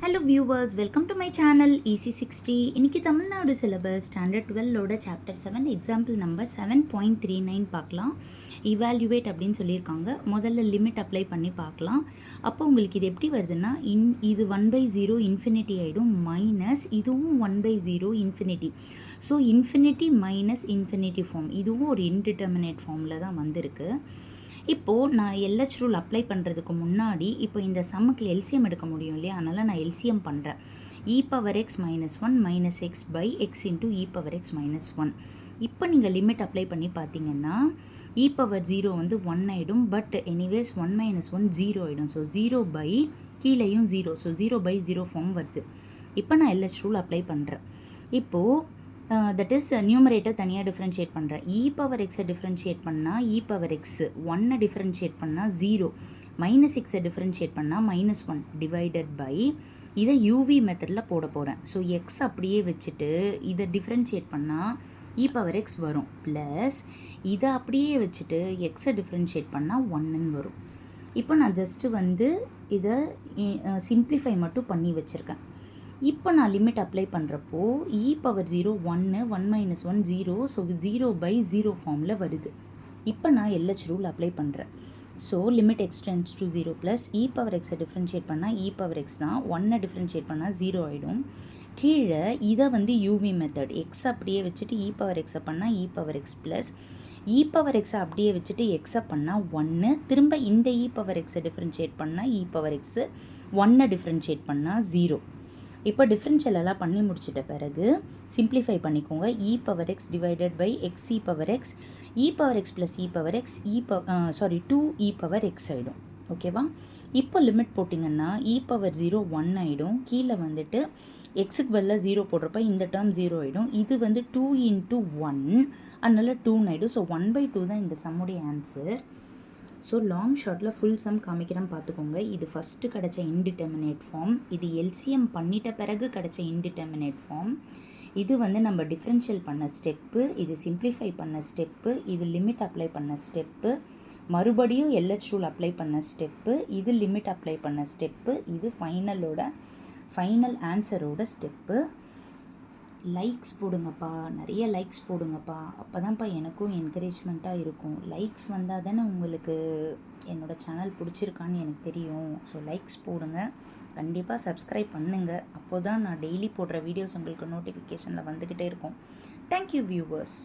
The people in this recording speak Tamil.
Hello viewers, welcome to my channel EC60. இன்னைக்கு தமிழ்நாடு சிலபஸ் ஸ்டாண்டர்ட் 12ஓட சாப்டர் 7 எக்ஸாம்பிள் நம்பர் 7.39 பார்க்கலாம். இவால்யூவேட் அப்படின்னு சொல்லியிருக்காங்க. முதல்ல லிமிட் அப்ளை பண்ணி பார்க்கலாம். அப்போ உங்களுக்கு இது எப்படி வருதுன்னா இது 1/0 இன்ஃபினிட்டி ஆகிடும், மைனஸ் இதுவும் 1/0 infinity. So infinity minus infinity form, இதுவும் ஒரு இன்டிட்டர்மினேட் ஃபார்மில் தான் வந்திருக்கு. இப்போது நான் LH ரூல் அப்ளை பண்ணுறதுக்கு முன்னாடி இப்போ இந்த சம்முக்கு எல்சிஎம் எடுக்க முடியும் இல்லையா, அதனால் நான் எல்சிஎம் பண்ணுறேன். e⁻x - 1 - x by x into e⁻x - 1. இப்போ நீங்கள் லிமிட் அப்ளை பண்ணி பார்த்தீங்கன்னா e⁻0 வந்து 1 ஆகிடும், பட் எனிவேஸ் 1 - 1 0 ஆகிடும். ஸோ 0 பை கீழேயும் 0, ஸோ 0/0 ஃபார்ம் வருது. இப்போ நான் LH ரூல் அப்ளை பண்ணுறேன். இப்போது தட் இஸ் நியூமரேட்டர் தனியாக டிஃப்ரென்ஷியேட் பண்ணுறேன். e⁻x டிஃப்ரென்ஷியேட் பண்ணால் e⁻x 1 டிஃப்ரென்ஷியேட் பண்ணால் 0, -x டிஃப்ரென்ஷியேட் பண்ணால் -1 டிவைடட் பை இதை யூவி மெத்தடில் போட போகிறேன். ஸோ எக்ஸ் அப்படியே வச்சுட்டு இதை டிஃப்ரென்ஷியேட் பண்ணால் e⁻x வரும், ப்ளஸ் இதை அப்படியே வச்சுட்டு எக்ஸை டிஃப்ரென்ஷியேட் பண்ணால் 1ன்னு வரும். இப்போ நான் ஜஸ்ட்டு வந்து இதை சிம்ப்ளிஃபை மட்டும் பண்ணி வச்சுருக்கேன். இப்போ நான் லிமிட் அப்ளை பண்ணுறப்போ e⁻0 1, 1 - 1 0, ஸோ 0/0 ஃபார்மில் வருது. இப்போ நான் LH ரூல் அப்ளை பண்ணுறேன். So limit x tends to 0 plus e⁻x differentiate பண்ணால் e⁻x தான், 1 டிஃப்ரென்ஷியேட் பண்ணால் 0 ஆகிடும். கீழே இதை வந்து யூவி மெத்தட், எக்ஸ் அப்படியே வச்சுட்டு e⁻x பண்ணால் e⁻x ப்ளஸ் e⁻x அப்படியே வச்சுட்டு எக்ஸை பண்ணால் 1, திரும்ப இந்த e⁻x டிஃப்ரென்ஷியேட் பண்ணால் e⁻x 1 டிஃப்ரென்ஷியேட் பண்ணால் 0. இப்போ டிஃப்ரென்ஷியல் எல்லாம் பண்ணி முடிச்சிட்ட பிறகு சிம்ப்ளிஃபை பண்ணிக்கோங்க. e⁻x divided by x e⁻x plus e⁻x 2e⁻x ஆகிடும். ஓகேவா? இப்போ லிமிட் போட்டிங்கன்னா e⁻0 1 ஆகிடும். கீழே வந்துட்டு எக்ஸுக்கு பதிலாக 0 போடுறப்ப இந்த டேர்ம் 0 ஆகிடும். இது வந்து 2 × 1, அதனால 2 ஆகிடும். ஸோ 1/2 தான் இந்த சம்முடைய ஆன்சர். ஸோ லாங் ஷார்ட்டில் ஃபுல் சம் காமிக்கிறேன் பார்த்துக்கோங்க. இது ஃபஸ்ட்டு கிடச்ச இன்டிட்டர்மினேட் ஃபார்ம், இது எல்சிஎம் பண்ணிட்ட பிறகு கிடச்ச இன்டிட்டர்மினேட் ஃபார்ம். இது வந்து நம்ம டிஃப்ரென்ஷியல் பண்ண ஸ்டெப்பு, இது சிம்ப்ளிஃபை பண்ண ஸ்டெப்பு, இது லிமிட் அப்ளை பண்ண ஸ்டெப்பு, மறுபடியும் LH ரூல் அப்ளை பண்ண ஸ்டெப்பு, இது லிமிட் அப்ளை பண்ண ஸ்டெப்பு, இது ஃபைனல் ஆன்சரோட ஸ்டெப்பு. லைக்ஸ் போடுங்கப்பா, நிறைய லைக்ஸ் போடுங்கப்பா, அப்போ தான்ப்பா எனக்கும் என்கரேஜ்மெண்ட்டாக இருக்கும். லைக்ஸ் வந்தால் தானே உங்களுக்கு என்னோடய சேனல் பிடிச்சிருக்கான்னு எனக்கு தெரியும். ஸோ லைக்ஸ் போடுங்க, கண்டிப்பாக சப்ஸ்கிரைப் பண்ணுங்கள். அப்போ தான் நான் டெய்லி போடுற வீடியோஸ் உங்களுக்கு நோட்டிஃபிகேஷனில் வந்துக்கிட்டே இருக்கும். Thank you viewers.